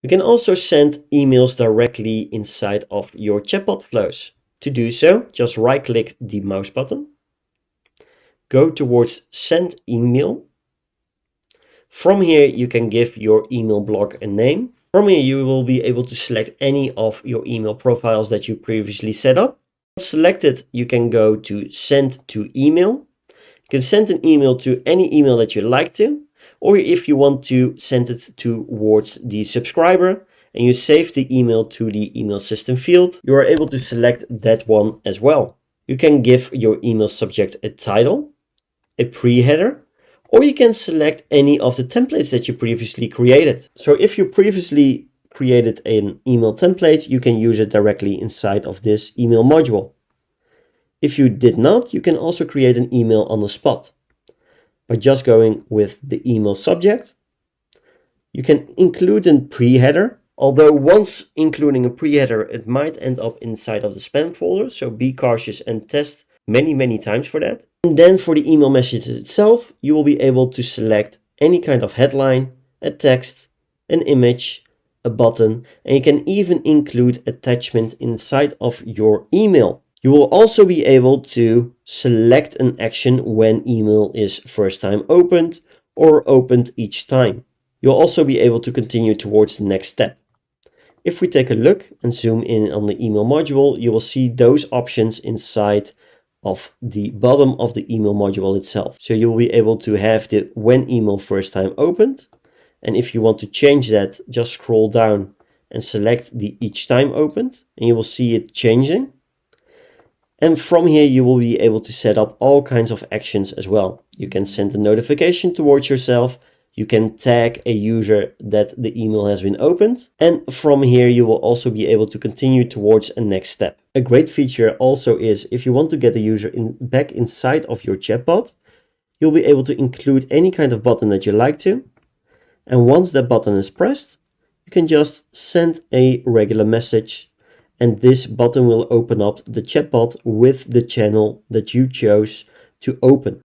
You can also send emails directly inside of your chatbot flows. To do so, just right-click the mouse button, go towards Send Email. From here, you can give your email block a name. From here, you will be able to select any of your email profiles that you previously set up. Once selected, you can go to Send to Email. You can send an email to any email that you like to, or if you want to send it towards the subscriber and you save the email to the email system field, you are able to select that one as well. You can give your email subject a title, a pre-header, or you can select any of the templates that you previously created. So if you previously created an email template, you can use it directly inside of this email module. If you did not, you can also create an email on the spot by just going with the email subject. You can include a pre-header, although once including a pre-header, it might end up inside of the spam folder. So be cautious and test many times for that. And then for the email message itself, you will be able to select any kind of headline, a text, an image, a button, and you can even include attachment inside of your email. You will also be able to select an action when email is first time opened or opened each time. You'll also be able to continue towards the next step. If we take a look and zoom in on the email module, you will see those options inside of the bottom of the email module itself. So you'll be able to have the when email first time opened. And if you want to change that, just scroll down and select the each time opened, and you will see it changing. And from here, you will be able to set up all kinds of actions as well. You can send a notification towards yourself. You can tag a user that the email has been opened. And from here, you will also be able to continue towards a next step. A great feature also is if you want to get the user back inside of your chatbot, you'll be able to include any kind of button that you like to. And once that button is pressed, you can just send a regular message. And this button will open up the chatbot with the channel that you chose to open.